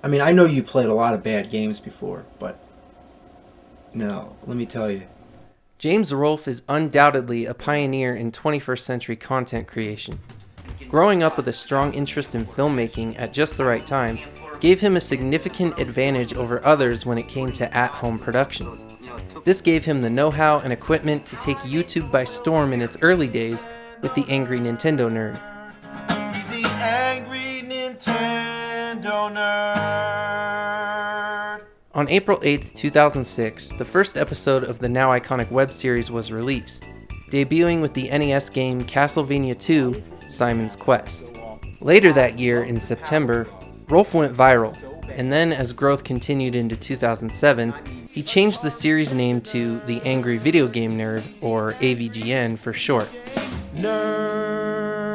I mean, I know you played a lot of bad games before, but no, let me tell you. James Rolfe is undoubtedly a pioneer in 21st century content creation. Growing up with a strong interest in filmmaking at just the right time gave him a significant advantage over others when it came to at-home productions. This gave him the know-how and equipment to take YouTube by storm in its early days with the Angry Nintendo Nerd. He's the Angry Nintendo Nerd. On April 8th, 2006, the first episode of the now iconic web series was released, debuting with the NES game Castlevania II: Simon's Quest. Later that year, in September, Rolfe went viral, and then as growth continued into 2007, he changed the series name to The Angry Video Game Nerd, or AVGN for short. Nerd.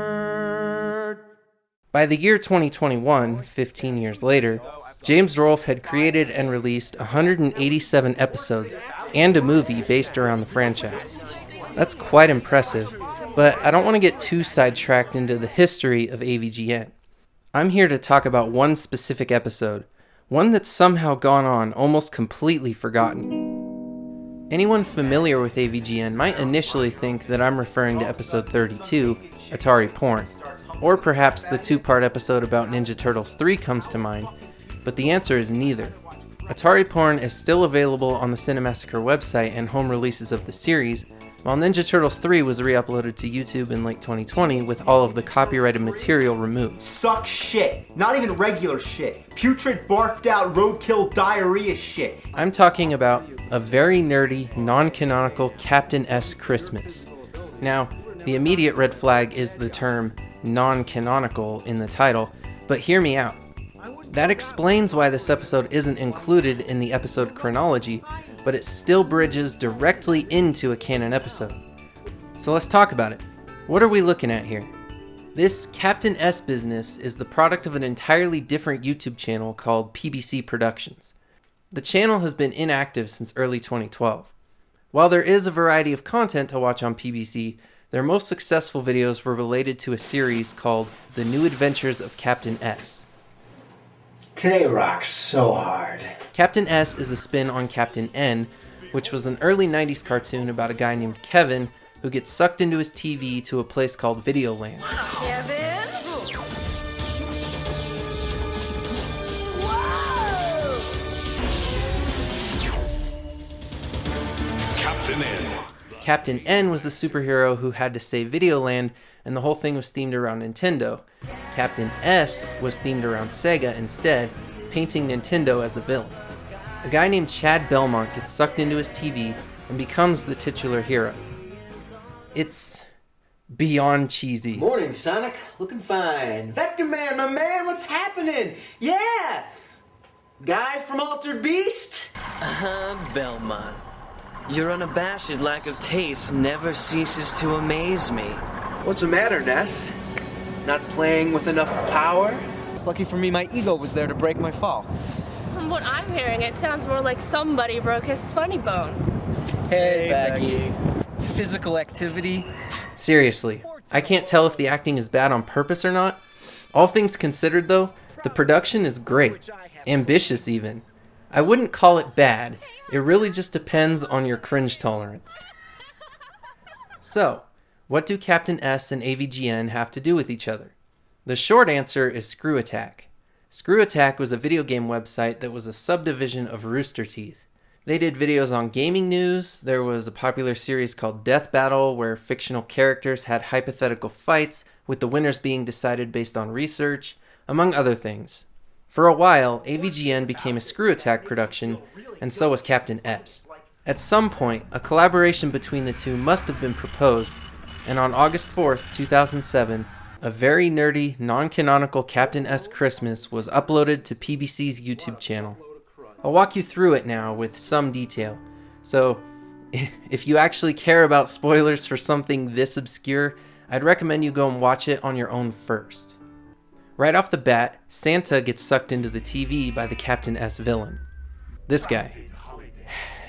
By the year 2021, 15 years later, James Rolfe had created and released 187 episodes and a movie based around the franchise. That's quite impressive, but I don't want to get too sidetracked into the history of AVGN. I'm here to talk about one specific episode, one that's somehow gone on almost completely forgotten. Anyone familiar with AVGN might initially think that I'm referring to episode 32, Atari Porn, or perhaps the two-part episode about Ninja Turtles 3 comes to mind, but the answer is neither. Atari Porn is still available on the Cinemassacre website and home releases of the series, while Ninja Turtles 3 was re-uploaded to YouTube in late 2020 with all of the copyrighted material removed. Suck shit. Not even regular shit. Putrid, barfed out, roadkill, diarrhea shit. I'm talking about a very nerdy, non-canonical Captain S Christmas. Now, the immediate red flag is the term non-canonical in the title, but hear me out. That explains why this episode isn't included in the episode chronology, but it still bridges directly into a canon episode. So let's talk about it. What are we looking at here? This Captain S business is the product of an entirely different YouTube channel called PBC Productions. The channel has been inactive since early 2012. While there is a variety of content to watch on PBC, their most successful videos were related to a series called The New Adventures of Captain S. Today rocks so hard. Captain S is a spin on Captain N, which was an early 90s cartoon about a guy named Kevin who gets sucked into his TV to a place called Videoland. Kevin? Captain N. Captain N was the superhero who had to save Videoland, and the whole thing was themed around Nintendo. Captain S was themed around Sega instead, painting Nintendo as the villain. A guy named Chad Belmont gets sucked into his TV and becomes the titular hero. It's beyond cheesy. Morning, Sonic. Looking fine. Vector Man, my man, what's happening? Yeah! Guy from Altered Beast? Belmont. Your unabashed lack of taste never ceases to amaze me. What's the matter, Ness? Not playing with enough power? Lucky for me, my ego was there to break my fall. From what I'm hearing, it sounds more like somebody broke his funny bone. Hey, Becky. Physical activity. Seriously, I can't tell if the acting is bad on purpose or not. All things considered though, the production is great. Ambitious even. I wouldn't call it bad. It really just depends on your cringe tolerance. So, what do Captain S and AVGN have to do with each other? The short answer is Screw Attack. Screw Attack was a video game website that was a subdivision of Rooster Teeth. They did videos on gaming news. There was a popular series called Death Battle where fictional characters had hypothetical fights with the winners being decided based on research, among other things. For a while, AVGN became a Screw Attack production, and so was Captain S. At some point, a collaboration between the two must have been proposed, and on August 4th, 2007, a very nerdy, non-canonical Captain S Christmas was uploaded to PBC's YouTube channel. I'll walk you through it now with some detail, so if you actually care about spoilers for something this obscure, I'd recommend you go and watch it on your own first. Right off the bat, Santa gets sucked into the TV by the Captain S villain. This guy.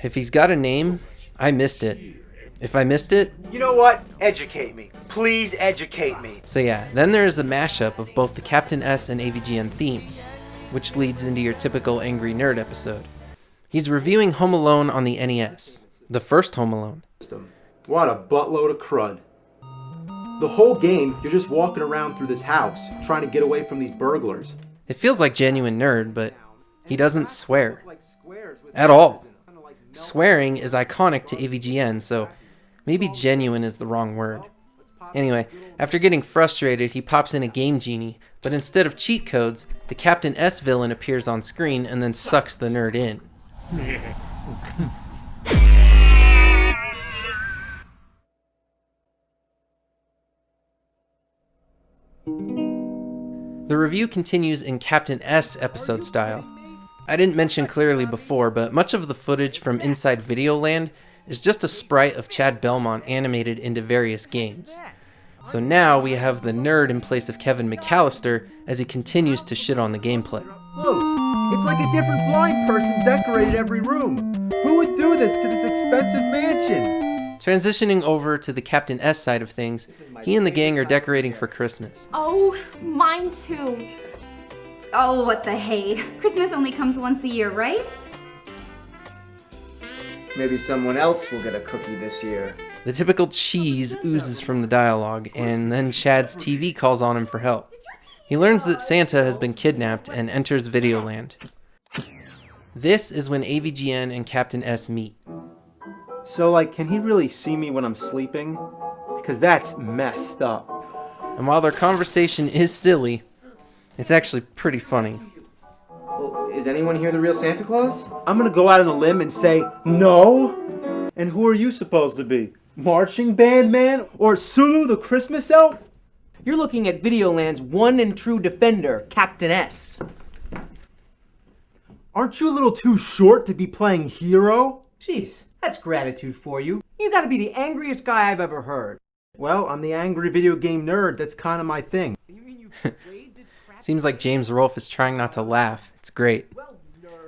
If he's got a name, I missed it. If I missed it... You know what? Educate me. Please educate me. So yeah, then there is a mashup of both the Captain S and AVGN themes. which leads into your typical Angry Nerd episode. He's reviewing Home Alone on the NES, the first Home Alone. What a buttload of crud. The whole game, you're just walking around through this house, trying to get away from these burglars. It feels like genuine nerd, but he doesn't swear. At all. Swearing is iconic to AVGN, so maybe genuine is the wrong word. Anyway, after getting frustrated, he pops in a Game Genie, but instead of cheat codes, the Captain S villain appears on screen and then sucks the nerd in. The review continues in Captain S episode style. I didn't mention clearly before, but much of the footage from inside Videoland is just a sprite of Chad Belmont animated into various games. So now we have the nerd in place of Kevin McAllister as he continues to shit on the gameplay. Close. It's like a different blind person decorated every room. Who would do this to this expensive mansion? Transitioning over to the Captain S side of things, he and the gang are decorating for Christmas. Oh, mine too. Oh, what the hey. Christmas only comes once a year, right? Maybe someone else will get a cookie this year. The typical cheese oozes from the dialogue, and then Chad's TV calls on him for help. He learns that Santa has been kidnapped and enters Videoland. This is when AVGN and Captain S meet. So, can he really see me when I'm sleeping? Because that's messed up. And while their conversation is silly, it's actually pretty funny. Well, is anyone here the real Santa Claus? I'm gonna go out on a limb and say, no? And who are you supposed to be? Marching band man? Or Sulu the Christmas elf? You're looking at Videoland's one and true defender, Captain S. Aren't you a little too short to be playing hero? Jeez, that's gratitude for you. You gotta be the angriest guy I've ever heard. Well, I'm the angry video game nerd. That's kind of my thing. Seems like James Rolfe is trying not to laugh. It's great.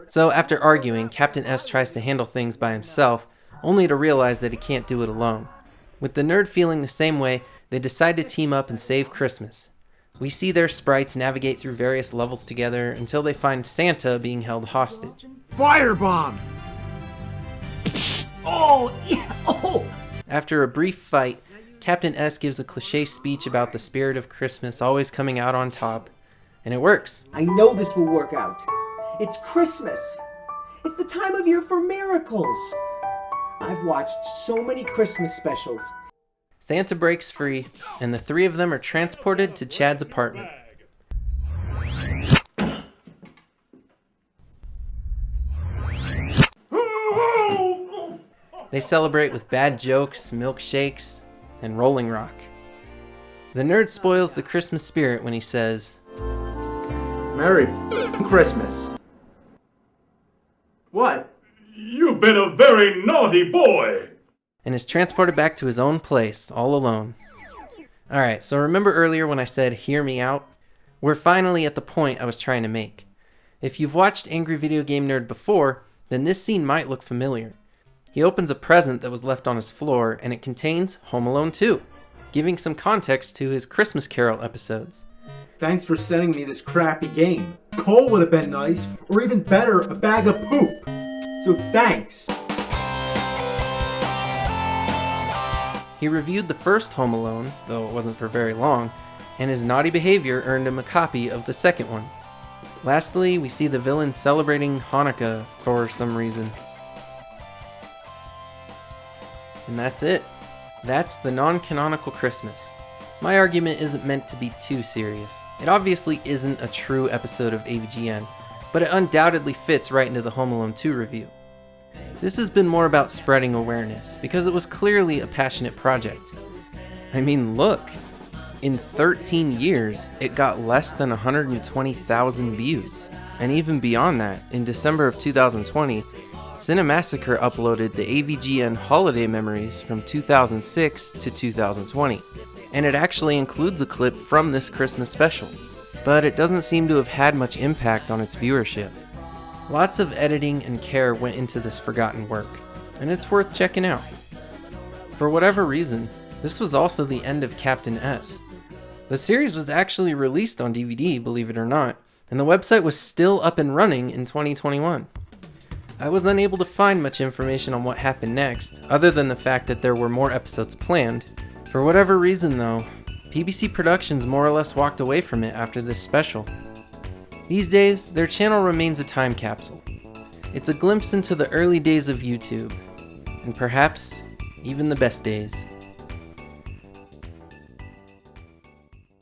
So after arguing, Captain S tries to handle things by himself, only to realize that he can't do it alone. With the nerd feeling the same way, they decide to team up and save Christmas. We see their sprites navigate through various levels together until they find Santa being held hostage. Firebomb! Oh, yeah, oh! After a brief fight, Captain S gives a cliché speech about the spirit of Christmas always coming out on top, and it works. I know this will work out. It's Christmas. It's the time of year for miracles. I've watched so many Christmas specials. Santa breaks free, and the three of them are transported to Chad's apartment. They celebrate with bad jokes, milkshakes, and Rolling Rock. The nerd spoils the Christmas spirit when he says, Merry Christmas. What? You've been a very naughty boy. and is transported back to his own place, all alone. Alright, so remember earlier when I said, hear me out? We're finally at the point I was trying to make. If you've watched Angry Video Game Nerd before, then this scene might look familiar. He opens a present that was left on his floor, and it contains Home Alone 2, giving some context to his Christmas Carol episodes. Thanks for sending me this crappy game. Coal would have been nice, or even better, a bag of poop. So thanks. He reviewed the first Home Alone, though it wasn't for very long, and his naughty behavior earned him a copy of the second one. Lastly, we see the villain celebrating Hanukkah for some reason. And that's it. That's the non-canonical Christmas. My argument isn't meant to be too serious. It obviously isn't a true episode of AVGN, but it undoubtedly fits right into the Home Alone 2 review. This has been more about spreading awareness, because it was clearly a passionate project. I mean, look! In 13 years, it got less than 120,000 views. And even beyond that, in December of 2020, Cinemassacre uploaded the AVGN holiday memories from 2006 to 2020. And it actually includes a clip from this Christmas special. But it doesn't seem to have had much impact on its viewership. Lots of editing and care went into this forgotten work, and it's worth checking out. For whatever reason, this was also the end of Captain S. The series was actually released on DVD, believe it or not, and the website was still up and running in 2021. I was unable to find much information on what happened next, other than the fact that there were more episodes planned. For whatever reason though, PBC Productions more or less walked away from it after this special. These days, their channel remains a time capsule. It's a glimpse into the early days of YouTube, and perhaps even the best days.